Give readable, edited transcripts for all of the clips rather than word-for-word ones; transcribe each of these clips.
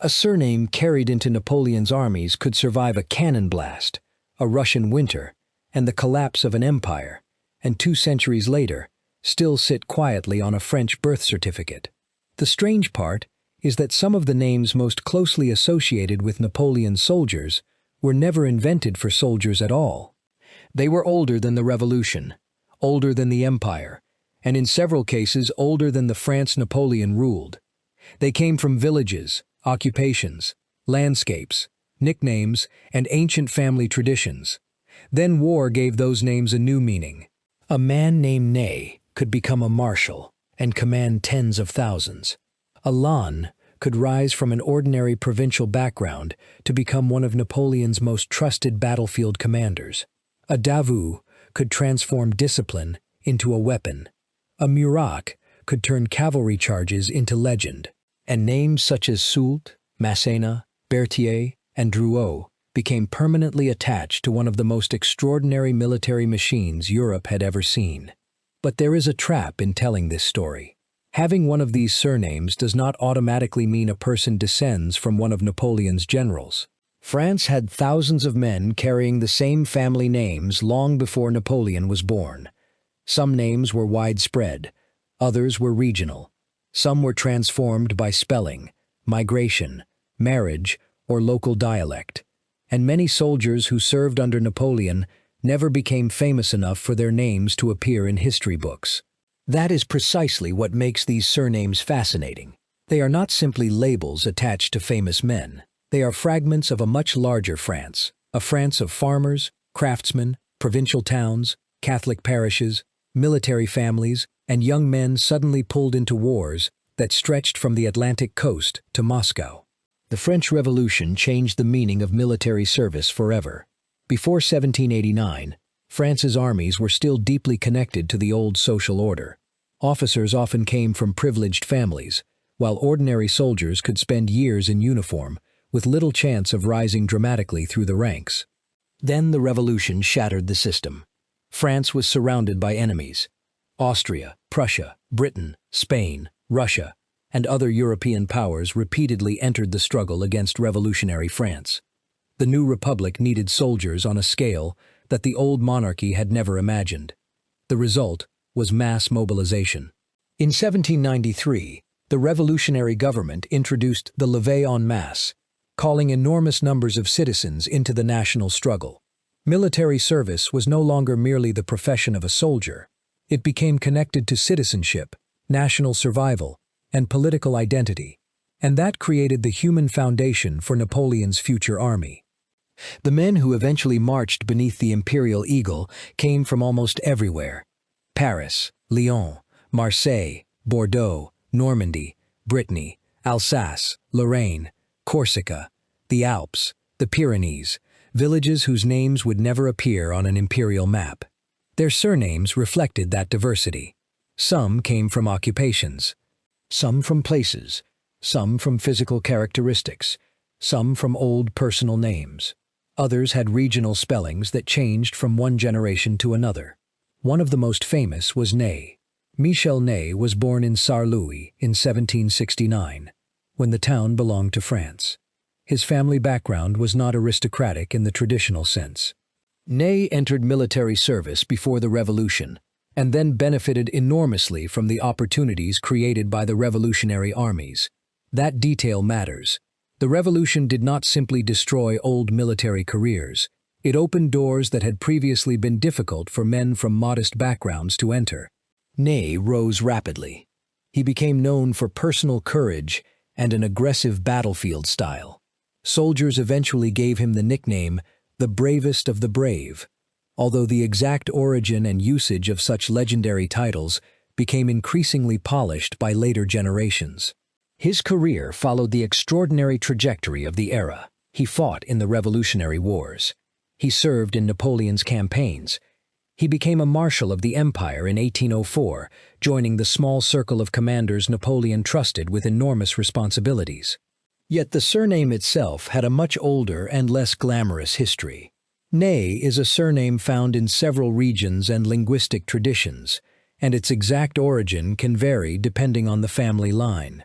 A surname carried into Napoleon's armies could survive a cannon blast, a Russian winter, and the collapse of an empire, and 2 centuries later, still sit quietly on a French birth certificate. The strange part is that some of the names most closely associated with Napoleon's soldiers were never invented for soldiers at all. They were older than the Revolution, older than the Empire, and in several cases older than the France Napoleon ruled. They came from villages, occupations, landscapes, nicknames, and ancient family traditions. Then war gave those names a new meaning. A man named Ney could become a marshal and command tens of thousands. A Lannes could rise from an ordinary provincial background to become one of Napoleon's most trusted battlefield commanders. A Davout could transform discipline into a weapon. A Murat could turn cavalry charges into legend. And names such as Soult, Masséna, Berthier, and Drouot became permanently attached to one of the most extraordinary military machines Europe had ever seen. But there is a trap in telling this story. Having one of these surnames does not automatically mean a person descends from one of Napoleon's generals. France had thousands of men carrying the same family names long before Napoleon was born. Some names were widespread, others were regional. Some were transformed by spelling, migration, marriage, or local dialect. And many soldiers who served under Napoleon never became famous enough for their names to appear in history books. That is precisely what makes these surnames fascinating. They are not simply labels attached to famous men. They are fragments of a much larger France, a France of farmers, craftsmen, provincial towns, Catholic parishes, military families, and young men suddenly pulled into wars that stretched from the Atlantic coast to Moscow. The French Revolution changed the meaning of military service forever. Before 1789, France's armies were still deeply connected to the old social order. Officers often came from privileged families, while ordinary soldiers could spend years in uniform with little chance of rising dramatically through the ranks. Then the Revolution shattered the system. France was surrounded by enemies. Austria, Prussia, Britain, Spain, Russia, and other European powers repeatedly entered the struggle against revolutionary France. The new republic needed soldiers on a scale that the old monarchy had never imagined. The result was mass mobilization. In 1793, the revolutionary government introduced the levée en masse, calling enormous numbers of citizens into the national struggle. Military service was no longer merely the profession of a soldier. It became connected to citizenship, national survival, and political identity, and that created the human foundation for Napoleon's future army. The men who eventually marched beneath the imperial eagle came from almost everywhere: Paris, Lyon, Marseille, Bordeaux, Normandy, Brittany, Alsace, Lorraine, Corsica, the Alps, the Pyrenees, villages whose names would never appear on an imperial map. Their surnames reflected that diversity. Some came from occupations, some from places, some from physical characteristics, some from old personal names. Others had regional spellings that changed from one generation to another. One of the most famous was Ney. Michel Ney was born in Sarre-Louis in 1769, when the town belonged to France. His family background was not aristocratic in the traditional sense. Ney entered military service before the Revolution, and then benefited enormously from the opportunities created by the revolutionary armies. That detail matters. The Revolution did not simply destroy old military careers. It opened doors that had previously been difficult for men from modest backgrounds to enter. Ney rose rapidly. He became known for personal courage and an aggressive battlefield style. Soldiers eventually gave him the nickname, the bravest of the brave, although the exact origin and usage of such legendary titles became increasingly polished by later generations. His career followed the extraordinary trajectory of the era. He fought in the Revolutionary Wars. He served in Napoleon's campaigns. He became a Marshal of the Empire in 1804, joining the small circle of commanders Napoleon trusted with enormous responsibilities. Yet the surname itself had a much older and less glamorous history. Ney is a surname found in several regions and linguistic traditions, and its exact origin can vary depending on the family line.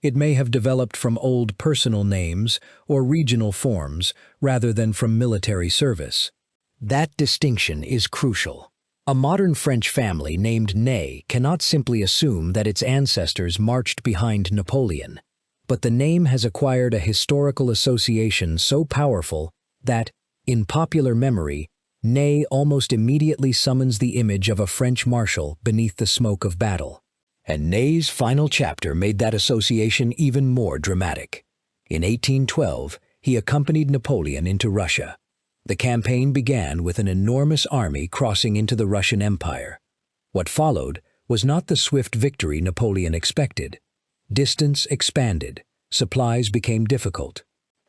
It may have developed from old personal names or regional forms rather than from military service. That distinction is crucial. A modern French family named Ney cannot simply assume that its ancestors marched behind Napoleon, but the name has acquired a historical association so powerful that, in popular memory, Ney almost immediately summons the image of a French marshal beneath the smoke of battle. And Ney's final chapter made that association even more dramatic. In 1812, he accompanied Napoleon into Russia. The campaign began with an enormous army crossing into the Russian Empire. What followed was not the swift victory Napoleon expected. Distance expanded, supplies became difficult.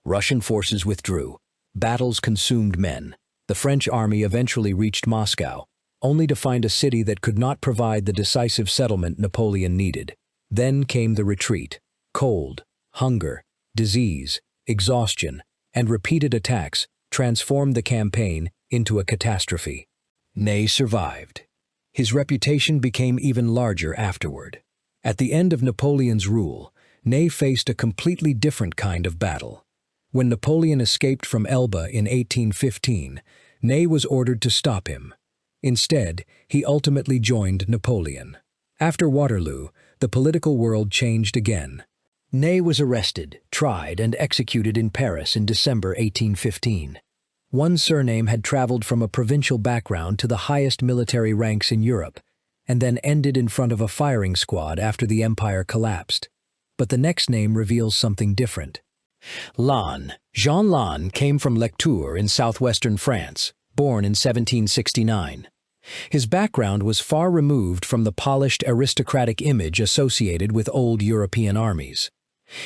Russian forces withdrew, battles consumed men. The French army eventually reached Moscow, only to find a city that could not provide the decisive settlement Napoleon needed. Then came the retreat. Cold, hunger, disease, exhaustion, and repeated attacks transformed the campaign into a catastrophe. Ney survived. His reputation became even larger afterward. At the end of Napoleon's rule, Ney faced a completely different kind of battle. When Napoleon escaped from Elba in 1815, Ney was ordered to stop him. Instead, he ultimately joined Napoleon. After Waterloo, the political world changed again. Ney was arrested, tried, and executed in Paris in December 1815. One surname had traveled from a provincial background to the highest military ranks in Europe, and then ended in front of a firing squad after the empire collapsed. But the next name reveals something different. Lannes. Jean Lannes came from Lectoure in southwestern France, born in 1769. His background was far removed from the polished aristocratic image associated with old European armies.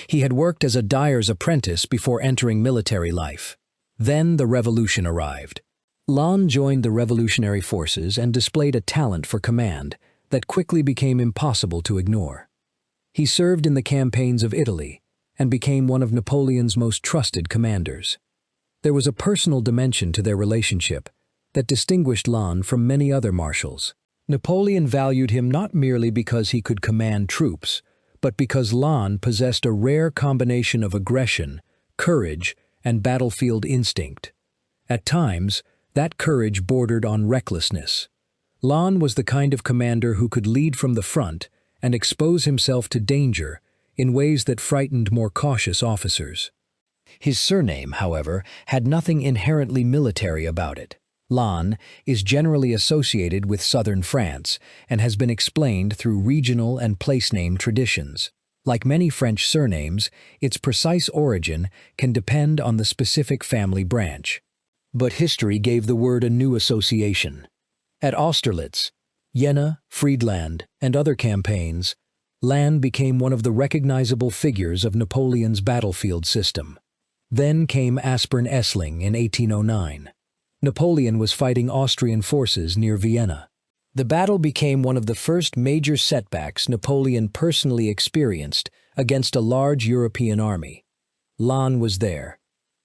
He had worked as a dyer's apprentice before entering military life. Then the revolution arrived. Lannes joined the revolutionary forces and displayed a talent for command that quickly became impossible to ignore. He served in the campaigns of Italy and became one of Napoleon's most trusted commanders. There was a personal dimension to their relationship that distinguished Lannes from many other marshals. Napoleon valued him not merely because he could command troops, but because Lannes possessed a rare combination of aggression, courage, and battlefield instinct. At times, that courage bordered on recklessness. Lannes was the kind of commander who could lead from the front and expose himself to danger in ways that frightened more cautious officers. His surname, however, had nothing inherently military about it. Lannes is generally associated with southern France and has been explained through regional and place name traditions. Like many French surnames, its precise origin can depend on the specific family branch. But history gave the word a new association. At Austerlitz, Jena, Friedland, and other campaigns, Lannes became one of the recognizable figures of Napoleon's battlefield system. Then came Aspern-Essling in 1809. Napoleon was fighting Austrian forces near Vienna. The battle became one of the first major setbacks Napoleon personally experienced against a large European army. Lannes was there.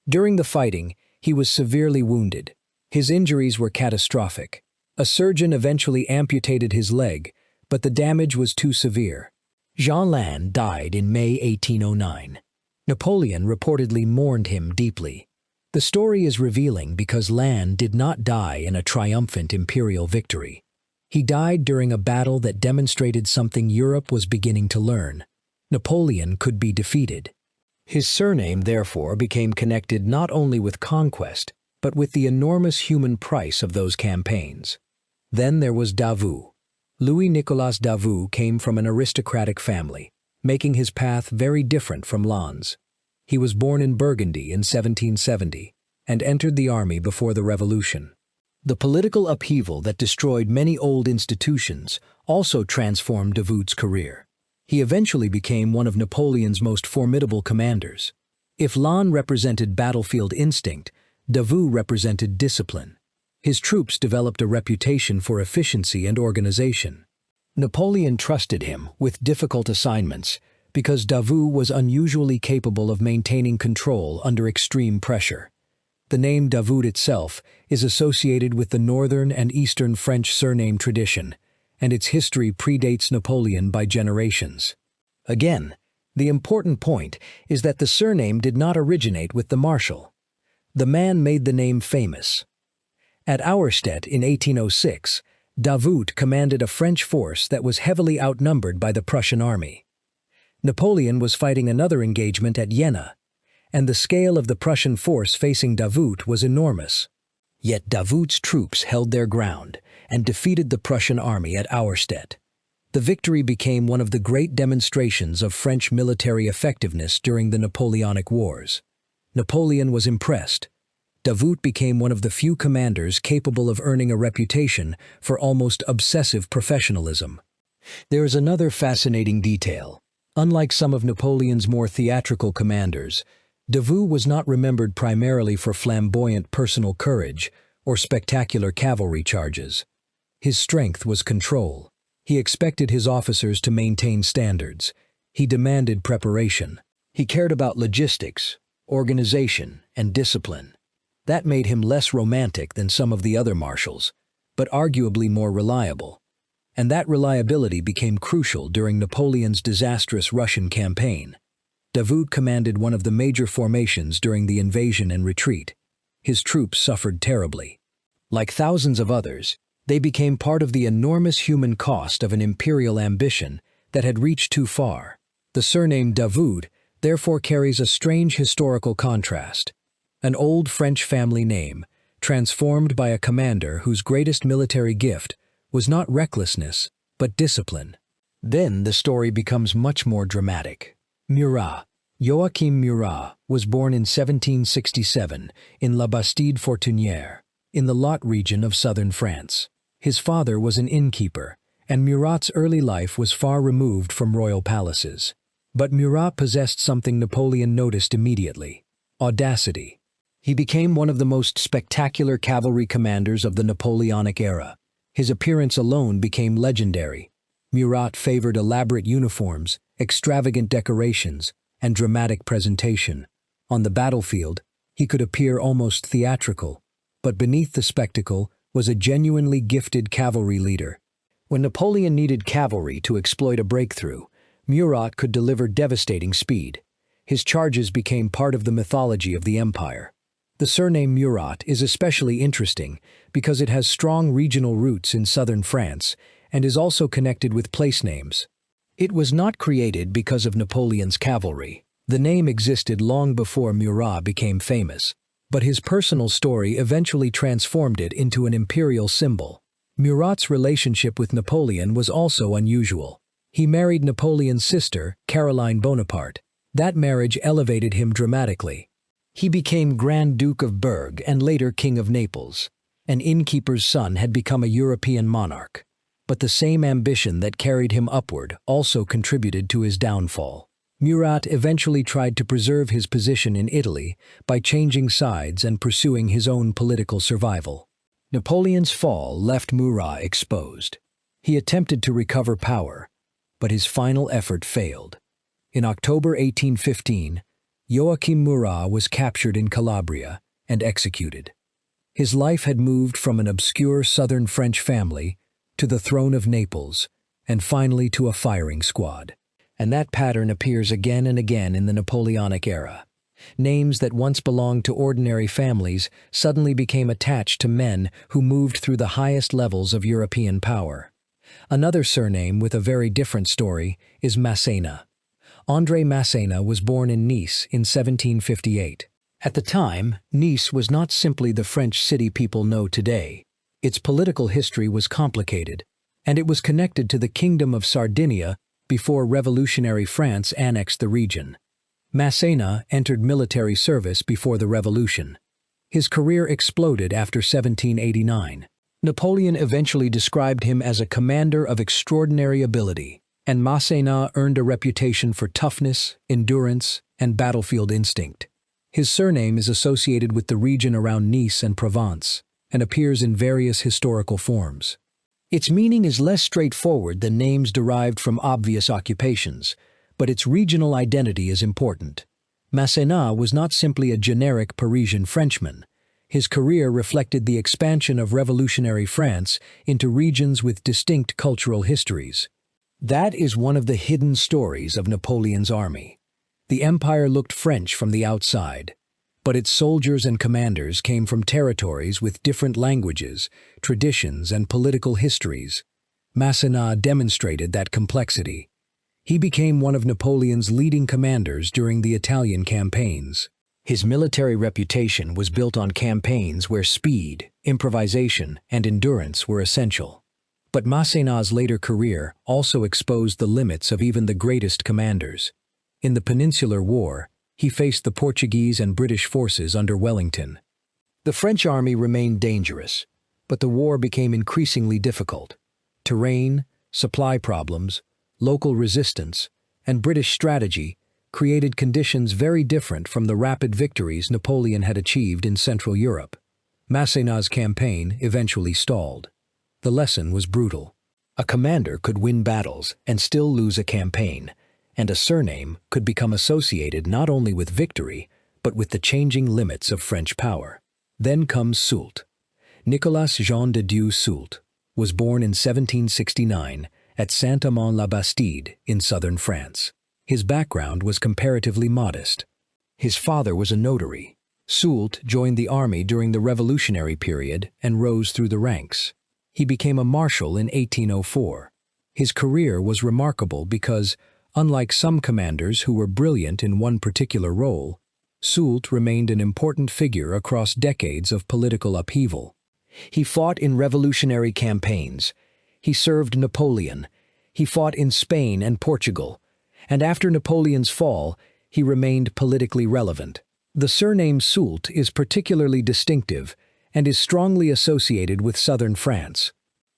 During the fighting, he was severely wounded. His injuries were catastrophic. A surgeon eventually amputated his leg, but the damage was too severe. Jean Lannes died in May 1809. Napoleon reportedly mourned him deeply. The story is revealing because Lannes did not die in a triumphant imperial victory. He died during a battle that demonstrated something Europe was beginning to learn. Napoleon could be defeated. His surname, therefore, became connected not only with conquest, but with the enormous human price of those campaigns. Then there was Davout. Louis-Nicolas Davout came from an aristocratic family, making his path very different from Lannes. He was born in Burgundy in 1770 and entered the army before the Revolution. The political upheaval that destroyed many old institutions also transformed Davout's career. He eventually became one of Napoleon's most formidable commanders. If Lannes represented battlefield instinct, Davout represented discipline. His troops developed a reputation for efficiency and organization. Napoleon trusted him with difficult assignments because Davout was unusually capable of maintaining control under extreme pressure. The name Davout itself is associated with the northern and eastern French surname tradition, and its history predates Napoleon by generations. Again, The important point is that the surname did not originate with the Marshal. The man made the name famous. At Austerlitz in 1806, Davout commanded a French force that was heavily outnumbered by the Prussian army. Napoleon was fighting another engagement at Jena, and the scale of the Prussian force facing Davout was enormous. Yet Davout's troops held their ground and defeated the Prussian army at Austerlitz. The victory became one of the great demonstrations of French military effectiveness during the Napoleonic Wars. Napoleon was impressed. Davout became one of the few commanders capable of earning a reputation for almost obsessive professionalism. There is another fascinating detail. Unlike some of Napoleon's more theatrical commanders, Davout was not remembered primarily for flamboyant personal courage or spectacular cavalry charges. His strength was control. He expected his officers to maintain standards. He demanded preparation. He cared about logistics, organization, and discipline. That made him less romantic than some of the other marshals, but arguably more reliable. And that reliability became crucial during Napoleon's disastrous Russian campaign. Davout commanded one of the major formations during the invasion and retreat. His troops suffered terribly. Like thousands of others, they became part of the enormous human cost of an imperial ambition that had reached too far. The surname Davout therefore carries a strange historical contrast. An old French family name, transformed by a commander whose greatest military gift was not recklessness, but discipline. Then the story becomes much more dramatic. Murat, Joachim Murat, was born in 1767 in La Bastide-Fortunière, in the Lot region of southern France. His father was an innkeeper, and Murat's early life was far removed from royal palaces. But Murat possessed something Napoleon noticed immediately: audacity. He became one of the most spectacular cavalry commanders of the Napoleonic era. His appearance alone became legendary. Murat favored elaborate uniforms, extravagant decorations, and dramatic presentation. On the battlefield, he could appear almost theatrical, but beneath the spectacle was a genuinely gifted cavalry leader. When Napoleon needed cavalry to exploit a breakthrough, Murat could deliver devastating speed. His charges became part of the mythology of the empire. The surname Murat is especially interesting because it has strong regional roots in southern France and is also connected with place names. It was not created because of Napoleon's cavalry. The name existed long before Murat became famous, but his personal story eventually transformed it into an imperial symbol. Murat's relationship with Napoleon was also unusual. He married Napoleon's sister, Caroline Bonaparte. That marriage elevated him dramatically. He became Grand Duke of Berg and later King of Naples. An innkeeper's son had become a European monarch. But the same ambition that carried him upward also contributed to his downfall. Murat eventually tried to preserve his position in Italy by changing sides and pursuing his own political survival. Napoleon's fall left Murat exposed. He attempted to recover power, but his final effort failed. In October 1815, Joachim Murat was captured in Calabria and executed. His life had moved from an obscure southern French family to the throne of Naples, and finally to a firing squad. And that pattern appears again and again in the Napoleonic era. Names that once belonged to ordinary families suddenly became attached to men who moved through the highest levels of European power. Another surname with a very different story is Masséna. André Masséna was born in Nice in 1758. At the time, Nice was not simply the French city people know today. Its political history was complicated, and it was connected to the Kingdom of Sardinia before revolutionary France annexed the region. Masséna entered military service before the revolution. His career exploded after 1789. Napoleon eventually described him as a commander of extraordinary ability, and Masséna earned a reputation for toughness, endurance, and battlefield instinct. His surname is associated with the region around Nice and Provence, and appears in various historical forms. Its meaning is less straightforward than names derived from obvious occupations, but its regional identity is important. Masséna was not simply a generic Parisian Frenchman. His career reflected the expansion of revolutionary France into regions with distinct cultural histories. That is one of the hidden stories of Napoleon's army. The empire looked French from the outside, but its soldiers and commanders came from territories with different languages, traditions, and political histories. Masséna demonstrated that complexity. He became one of Napoleon's leading commanders during the Italian campaigns. His military reputation was built on campaigns where speed, improvisation, and endurance were essential. But Masséna's later career also exposed the limits of even the greatest commanders. In the Peninsular War, he faced the Portuguese and British forces under Wellington. The French army remained dangerous, but the war became increasingly difficult. Terrain, supply problems, local resistance, and British strategy created conditions very different from the rapid victories Napoleon had achieved in Central Europe. Masséna's campaign eventually stalled. The lesson was brutal. A commander could win battles and still lose a campaign, and a surname could become associated not only with victory, but with the changing limits of French power. Then comes Soult. Nicolas Jean de Dieu Soult was born in 1769 at Saint-Amand-la-Bastide in southern France. His background was comparatively modest. His father was a notary. Soult joined the army during the Revolutionary period and rose through the ranks. He became a Marshal in 1804. His career was remarkable because, unlike some commanders who were brilliant in one particular role, Soult remained an important figure across decades of political upheaval. He fought in revolutionary campaigns. He served Napoleon. He fought in Spain and Portugal. And after Napoleon's fall, he remained politically relevant. The surname Soult is particularly distinctive and is strongly associated with southern France.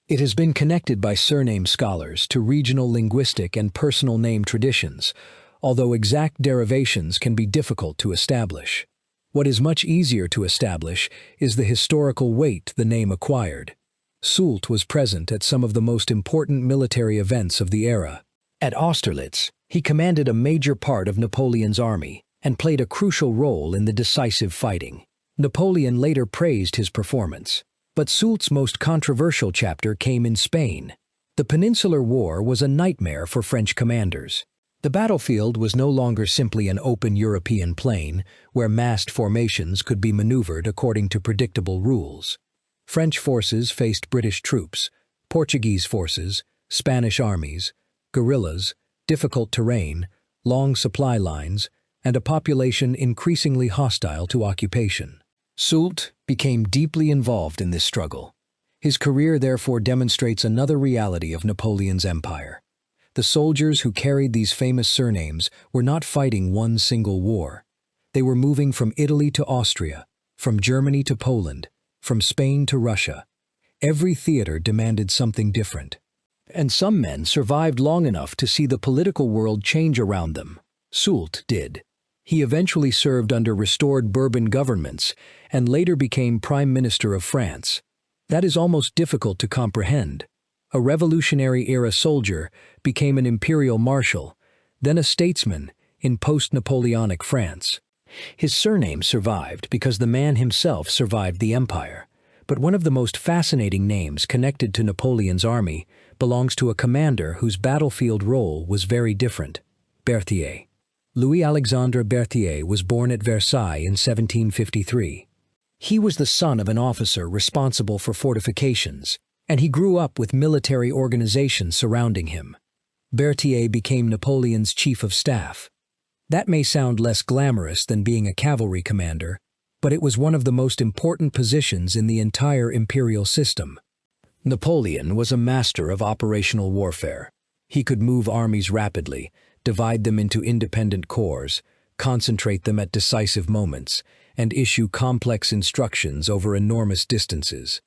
It has been connected by surname scholars to regional linguistic and personal name traditions, although exact derivations can be difficult to establish. What is much easier to establish is the historical weight the name acquired. Soult was present at some of the most important military events of the era. At Austerlitz, he commanded a major part of Napoleon's army and played a crucial role in the decisive fighting. Napoleon later praised his performance, but Soult's most controversial chapter came in Spain. The Peninsular War was a nightmare for French commanders. The battlefield was no longer simply an open European plain where massed formations could be maneuvered according to predictable rules. French forces faced British troops, Portuguese forces, Spanish armies, guerrillas, difficult terrain, long supply lines, and a population increasingly hostile to occupation. Soult became deeply involved in this struggle. His career therefore demonstrates another reality of Napoleon's empire. The soldiers who carried these famous surnames were not fighting one single war. They were moving from Italy to Austria, from Germany to Poland, from Spain to Russia. Every theater demanded something different. And some men survived long enough to see the political world change around them. Soult did. He eventually served under restored Bourbon governments and later became Prime Minister of France. That is almost difficult to comprehend. A Revolutionary-era soldier became an Imperial Marshal, then a statesman in post-Napoleonic France. His surname survived because the man himself survived the empire. But one of the most fascinating names connected to Napoleon's army belongs to a commander whose battlefield role was very different: Berthier. Louis-Alexandre Berthier was born at Versailles in 1753. He was the son of an officer responsible for fortifications, and he grew up with military organizations surrounding him. Berthier became Napoleon's chief of staff. That may sound less glamorous than being a cavalry commander, but it was one of the most important positions in the entire imperial system. Napoleon was a master of operational warfare. He could move armies rapidly, divide them into independent corps, concentrate them at decisive moments, and issue complex instructions over enormous distances.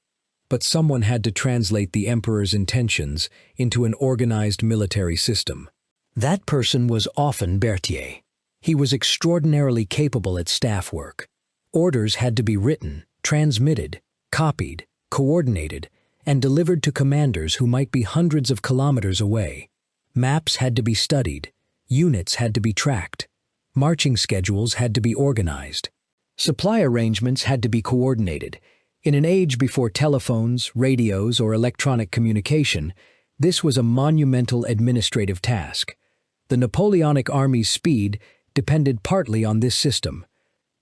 But someone had to translate the emperor's intentions into an organized military system. That person was often Berthier. He was extraordinarily capable at staff work. Orders had to be written, transmitted, copied, coordinated, and delivered to commanders who might be hundreds of kilometers away. Maps had to be studied, units had to be tracked, marching schedules had to be organized. Supply arrangements had to be coordinated. In an age before telephones, radios, or electronic communication, This was a monumental administrative task. The Napoleonic army's speed depended partly on this system.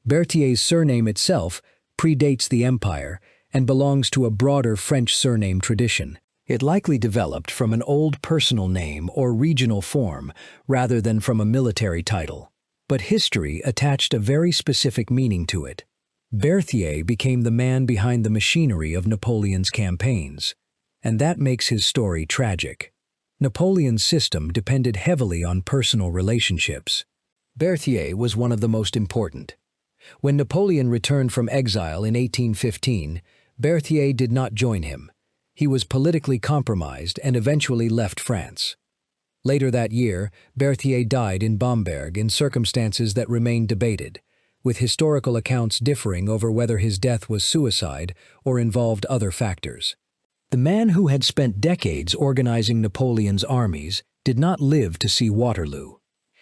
Berthier's surname itself predates the empire and belongs to a broader French surname tradition. It likely developed from an old personal name or regional form rather than from a military title. But history attached a very specific meaning to it. Berthier became the man behind the machinery of Napoleon's campaigns, and that makes his story tragic. Napoleon's system depended heavily on personal relationships. Berthier was one of the most important. When Napoleon returned from exile in 1815, Berthier did not join him. He was politically compromised and eventually left France. Later that year, Berthier died in Bamberg in circumstances that remain debated, with historical accounts differing over whether his death was suicide or involved other factors. The man who had spent decades organizing Napoleon's armies did not live to see Waterloo.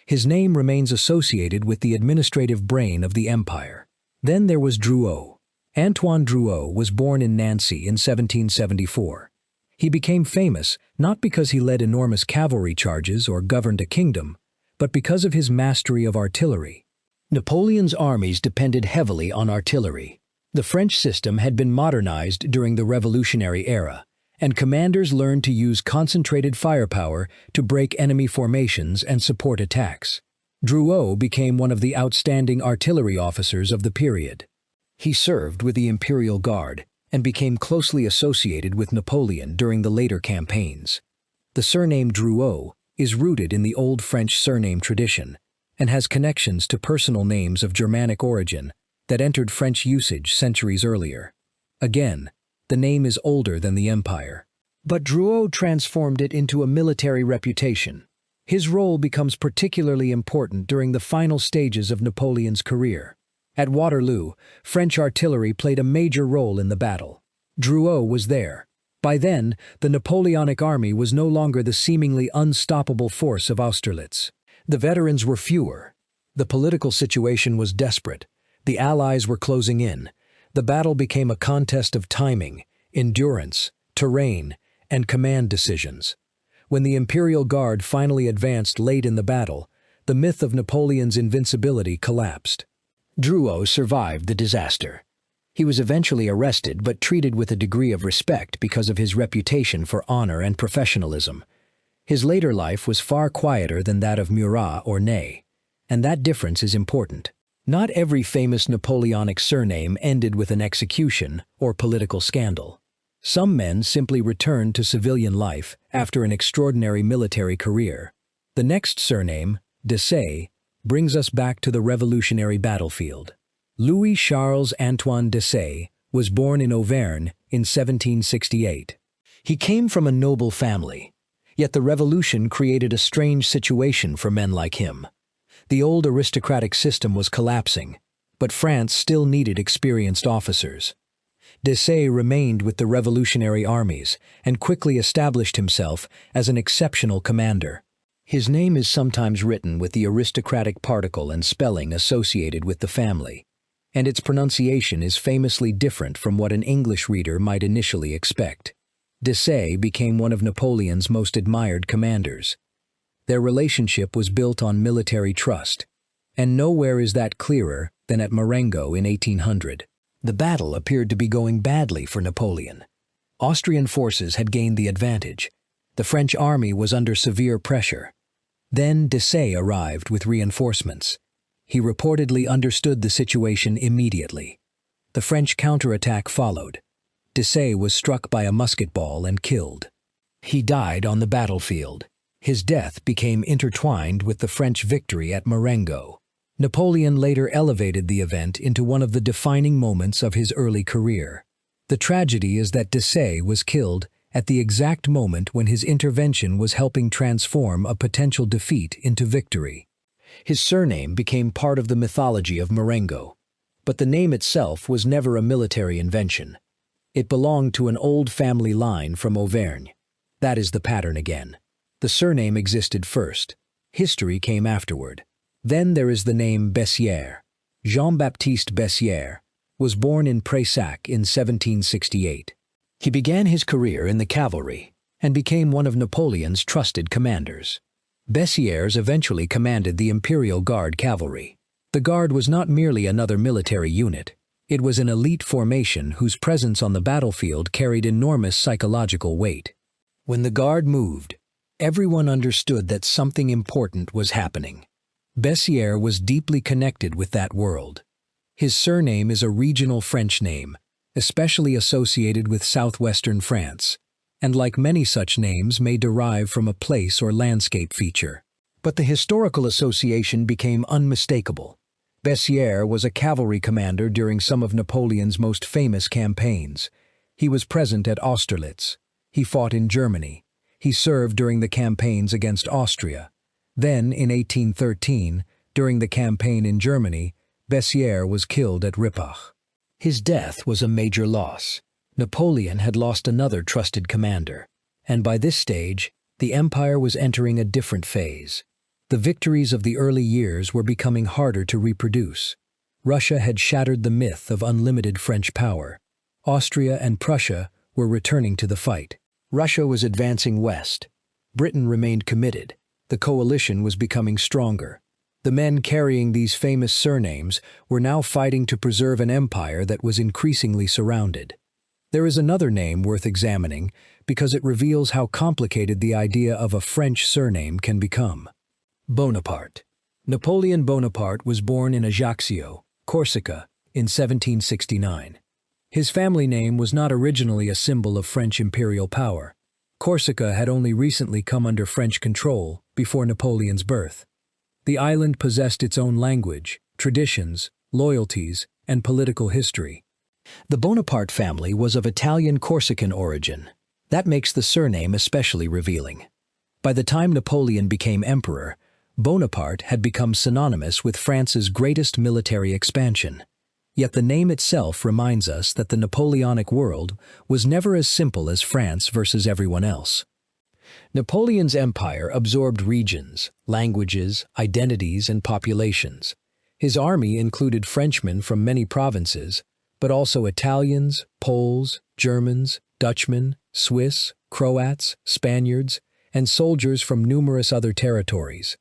His name remains associated with the administrative brain of the empire. Then there was Drouot. Antoine Drouot was born in Nancy in 1774. He became famous not because he led enormous cavalry charges or governed a kingdom, but because of his mastery of artillery. Napoleon's armies depended heavily on artillery. The French system had been modernized during the Revolutionary era, and commanders learned to use concentrated firepower to break enemy formations and support attacks. Drouot became one of the outstanding artillery officers of the period. He served with the Imperial Guard and became closely associated with Napoleon during the later campaigns. The surname Drouot is rooted in the Old French surname tradition and has connections to personal names of Germanic origin that entered French usage centuries earlier. Again, the name is older than the empire. But Drouot transformed it into a military reputation. His role becomes particularly important during the final stages of Napoleon's career. At Waterloo, French artillery played a major role in the battle. Drouot was there. By then, the Napoleonic army was no longer the seemingly unstoppable force of Austerlitz. The veterans were fewer. The political situation was desperate. The Allies were closing in. The battle became a contest of timing, endurance, terrain, and command decisions. When the Imperial Guard finally advanced late in the battle, the myth of Napoleon's invincibility collapsed. Drouot survived the disaster. He was eventually arrested but treated with a degree of respect because of his reputation for honor and professionalism. His later life was far quieter than that of Murat or Ney, and that difference is important. Not every famous Napoleonic surname ended with an execution or political scandal. Some men simply returned to civilian life after an extraordinary military career. The next surname, Desaix, brings us back to the revolutionary battlefield. Louis-Charles Antoine Desaix was born in Auvergne in 1768. He came from a noble family, yet the revolution created a strange situation for men like him. The old aristocratic system was collapsing, but France still needed experienced officers. Desaix remained with the revolutionary armies and quickly established himself as an exceptional commander. His name is sometimes written with the aristocratic particle and spelling associated with the family, and its pronunciation is famously different from what an English reader might initially expect. Desaix became one of Napoleon's most admired commanders. Their relationship was built on military trust, and nowhere is that clearer than at Marengo in 1800. The battle appeared to be going badly for Napoleon. Austrian forces had gained the advantage. The French army was under severe pressure. Then Desaix arrived with reinforcements. He reportedly understood the situation immediately. The French counterattack followed. Desaix was struck by a musket ball and killed. He died on the battlefield. His death became intertwined with the French victory at Marengo. Napoleon later elevated the event into one of the defining moments of his early career. The tragedy is that Desaix was killed at the exact moment when his intervention was helping transform a potential defeat into victory. His surname became part of the mythology of Marengo, but the name itself was never a military invention. It belonged to an old family line from Auvergne. That is the pattern again. The surname existed first. History came afterward. Then there is the name Bessières. Jean-Baptiste Bessières was born in Prayssac in 1768. He began his career in the cavalry, and became one of Napoleon's trusted commanders. Bessières eventually commanded the Imperial Guard cavalry. The Guard was not merely another military unit. It was an elite formation whose presence on the battlefield carried enormous psychological weight. When the Guard moved, everyone understood that something important was happening. Bessières was deeply connected with that world. His surname is a regional French name, especially associated with southwestern France, and like many such names may derive from a place or landscape feature. But the historical association became unmistakable. Bessières was a cavalry commander during some of Napoleon's most famous campaigns. He was present at Austerlitz. He fought in Germany. He served during the campaigns against Austria. Then, in 1813, during the campaign in Germany, Bessières was killed at Rippach. His death was a major loss. Napoleon had lost another trusted commander, and by this stage, the empire was entering a different phase. The victories of the early years were becoming harder to reproduce. Russia had shattered the myth of unlimited French power. Austria and Prussia were returning to the fight. Russia was advancing west. Britain remained committed. The coalition was becoming stronger. The men carrying these famous surnames were now fighting to preserve an empire that was increasingly surrounded. There is another name worth examining because it reveals how complicated the idea of a French surname can become. Bonaparte. Napoleon Bonaparte was born in Ajaccio, Corsica, in 1769. His family name was not originally a symbol of French imperial power. Corsica had only recently come under French control before Napoleon's birth. The island possessed its own language, traditions, loyalties, and political history. The Bonaparte family was of Italian-Corsican origin. That makes the surname especially revealing. By the time Napoleon became emperor, Bonaparte had become synonymous with France's greatest military expansion. Yet the name itself reminds us that the Napoleonic world was never as simple as France versus everyone else. Napoleon's empire absorbed regions, languages, identities, and populations. His army included Frenchmen from many provinces, but also Italians, Poles, Germans, Dutchmen, Swiss, Croats, Spaniards, and soldiers from numerous other territories.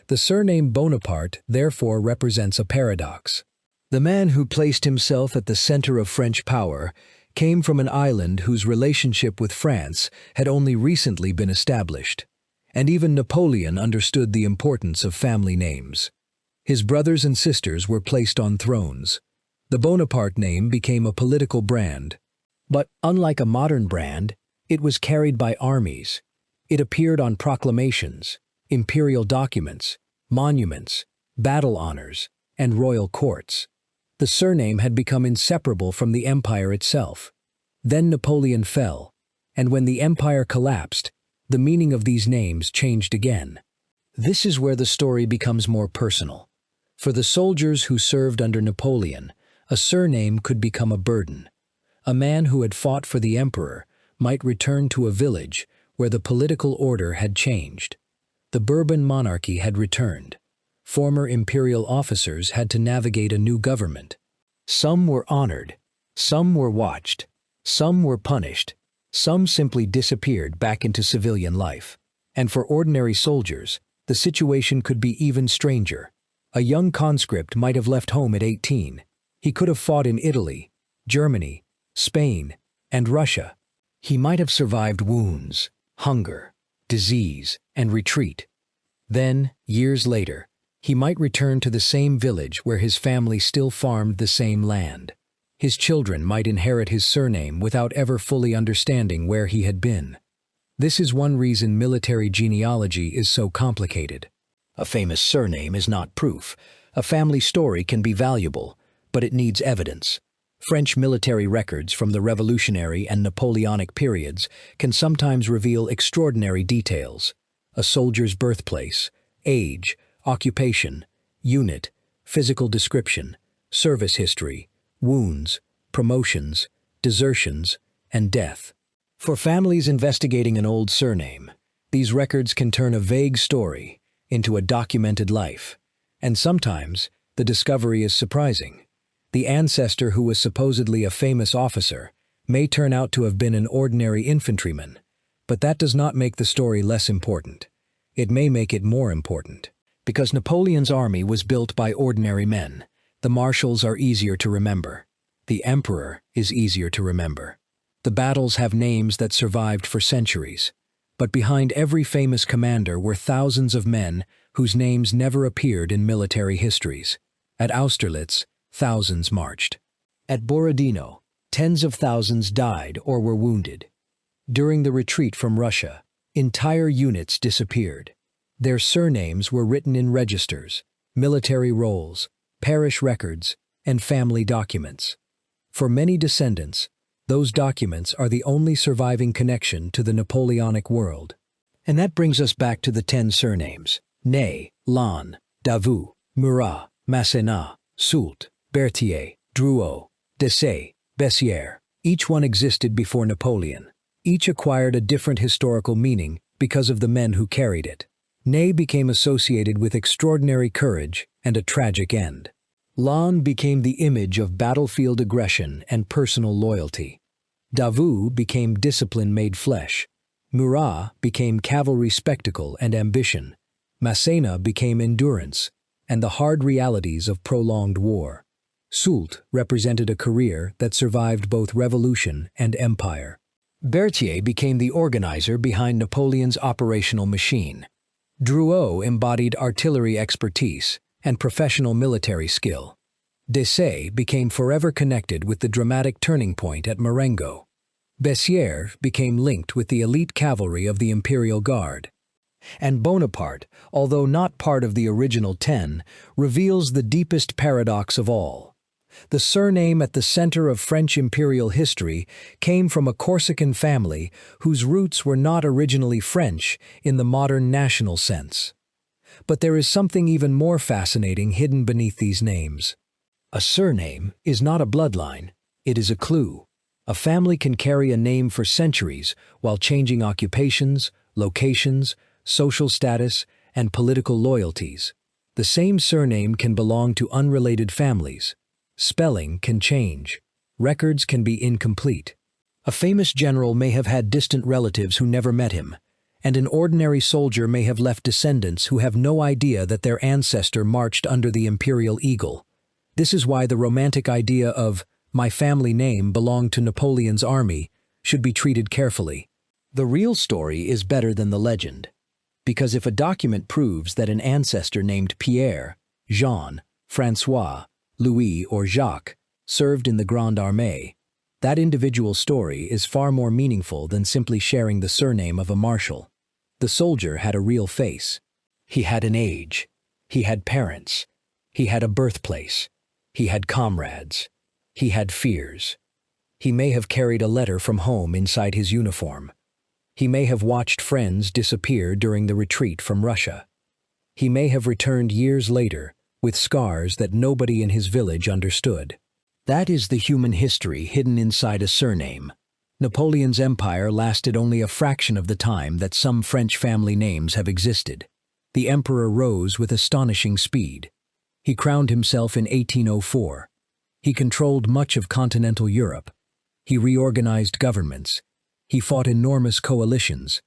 The surname Bonaparte therefore represents a paradox. The man who placed himself at the center of French power came from an island whose relationship with France had only recently been established. And even Napoleon understood the importance of family names. His brothers and sisters were placed on thrones. The Bonaparte name became a political brand. But unlike a modern brand, it was carried by armies. It appeared on proclamations, imperial documents, monuments, battle honors, and royal courts. The surname had become inseparable from the empire itself. Then Napoleon fell, and when the empire collapsed, the meaning of these names changed again. This is where the story becomes more personal. For the soldiers who served under Napoleon, a surname could become a burden. A man who had fought for the emperor might return to a village where the political order had changed. The Bourbon monarchy had returned. Former imperial officers had to navigate a new government. Some were honored, some were watched, some were punished, some simply disappeared back into civilian life. And for ordinary soldiers, the situation could be even stranger. A young conscript might have left home at 18. He could have fought in Italy, Germany, Spain, and Russia. He might have survived wounds, hunger, disease, and retreat. Then, years later, he might return to the same village where his family still farmed the same land. His children might inherit his surname without ever fully understanding where he had been. This is one reason military genealogy is so complicated. A famous surname is not proof. A family story can be valuable, but it needs evidence. French military records from the Revolutionary and Napoleonic periods can sometimes reveal extraordinary details. A soldier's birthplace, age, occupation, unit, physical description, service history, wounds, promotions, desertions, and death. For families investigating an old surname, these records can turn a vague story into a documented life. And sometimes, the discovery is surprising. The ancestor who was supposedly a famous officer may turn out to have been an ordinary infantryman. But that does not make the story less important. It may make it more important. Because Napoleon's army was built by ordinary men, the marshals are easier to remember. The emperor is easier to remember. The battles have names that survived for centuries. But behind every famous commander were thousands of men whose names never appeared in military histories. At Austerlitz, thousands marched. At Borodino, tens of thousands died or were wounded. During the retreat from Russia, entire units disappeared. Their surnames were written in registers, military rolls, parish records, and family documents. For many descendants, those documents are the only surviving connection to the Napoleonic world. And that brings us back to the 10 surnames: Ney, Lannes, Davout, Murat, Masséna, Soult, Berthier, Drouot, Desaix, Bessières. Each one existed before Napoleon. Each acquired a different historical meaning because of the men who carried it. Ney became associated with extraordinary courage and a tragic end. Lannes became the image of battlefield aggression and personal loyalty. Davout became discipline made flesh. Murat became cavalry spectacle and ambition. Masséna became endurance and the hard realities of prolonged war. Soult represented a career that survived both revolution and empire. Berthier became the organizer behind Napoleon's operational machine. Drouot embodied artillery expertise and professional military skill. Desaix became forever connected with the dramatic turning point at Marengo. Bessières became linked with the elite cavalry of the Imperial Guard. And Bonaparte, although not part of the original 10, reveals the deepest paradox of all. The surname at the center of French imperial history came from a Corsican family whose roots were not originally French in the modern national sense. But there is something even more fascinating hidden beneath these names. A surname is not a bloodline, it is a clue. A family can carry a name for centuries while changing occupations, locations, social status, and political loyalties. The same surname can belong to unrelated families. Spelling can change. Records can be incomplete. A famous general may have had distant relatives who never met him, and an ordinary soldier may have left descendants who have no idea that their ancestor marched under the imperial eagle. This is why the romantic idea of "my family name belonged to Napoleon's army" should be treated carefully. The real story is better than the legend. Because if a document proves that an ancestor named Pierre, Jean, François, Louis, or Jacques served in the Grande Armée, that individual story is far more meaningful than simply sharing the surname of a marshal. The soldier had a real face. He had an age. He had parents. He had a birthplace. He had comrades. He had fears. He may have carried a letter from home inside his uniform. He may have watched friends disappear during the retreat from Russia. He may have returned years later with scars that nobody in his village understood. That is the human history hidden inside a surname. Napoleon's empire lasted only a fraction of the time that some French family names have existed. The emperor rose with astonishing speed. He crowned himself in 1804. He controlled much of continental Europe. He reorganized governments. He fought enormous coalitions.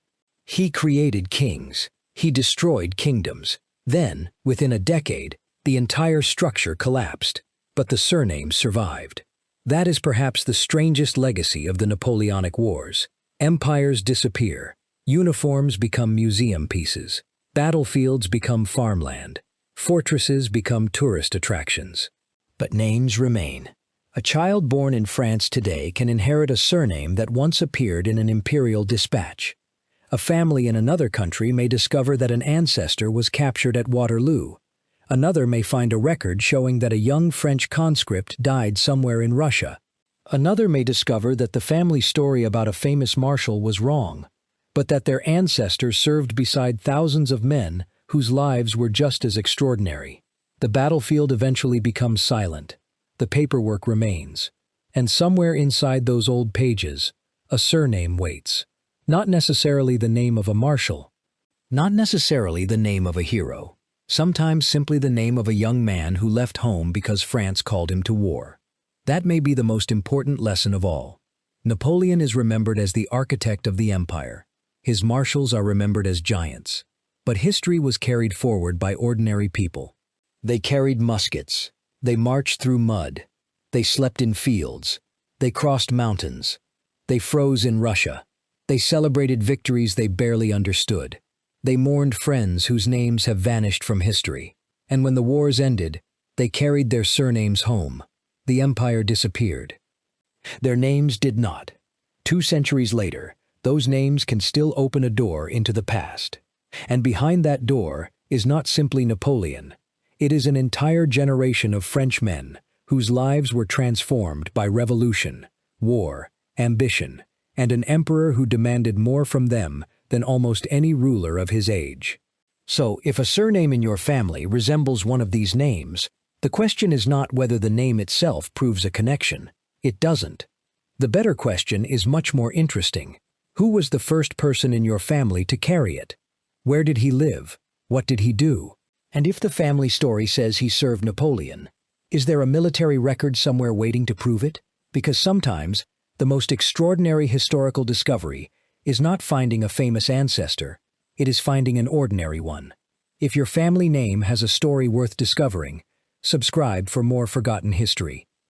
He created kings. He destroyed kingdoms. Then, within a decade, the entire structure collapsed, but the surnames survived. That is perhaps the strangest legacy of the Napoleonic Wars. Empires disappear. Uniforms become museum pieces. Battlefields become farmland. Fortresses become tourist attractions. But names remain. A child born in France today can inherit a surname that once appeared in an imperial dispatch. A family in another country may discover that an ancestor was captured at Waterloo. Another may find a record showing that a young French conscript died somewhere in Russia. Another may discover that the family story about a famous marshal was wrong, but that their ancestor served beside thousands of men whose lives were just as extraordinary. The battlefield eventually becomes silent. The paperwork remains. And somewhere inside those old pages, a surname waits. Not necessarily the name of a marshal. Not necessarily the name of a hero. Sometimes simply the name of a young man who left home because France called him to war. That may be the most important lesson of all. Napoleon is remembered as the architect of the empire. His marshals are remembered as giants. But history was carried forward by ordinary people. They carried muskets. They marched through mud. They slept in fields. They crossed mountains. They froze in Russia. They celebrated victories they barely understood. They mourned friends whose names have vanished from history. And when the wars ended, they carried their surnames home. The empire disappeared. Their names did not. 2 centuries later, those names can still open a door into the past. And behind that door is not simply Napoleon. It is an entire generation of French men whose lives were transformed by revolution, war, ambition, and an emperor who demanded more from them than almost any ruler of his age. So, if a surname in your family resembles one of these names, the question is not whether the name itself proves a connection. It doesn't. The better question is much more interesting. Who was the first person in your family to carry it? Where did he live? What did he do? And if the family story says he served Napoleon, is there a military record somewhere waiting to prove it? Because sometimes, the most extraordinary historical discovery is not finding a famous ancestor, it is finding an ordinary one. If your family name has a story worth discovering, subscribe for more forgotten history.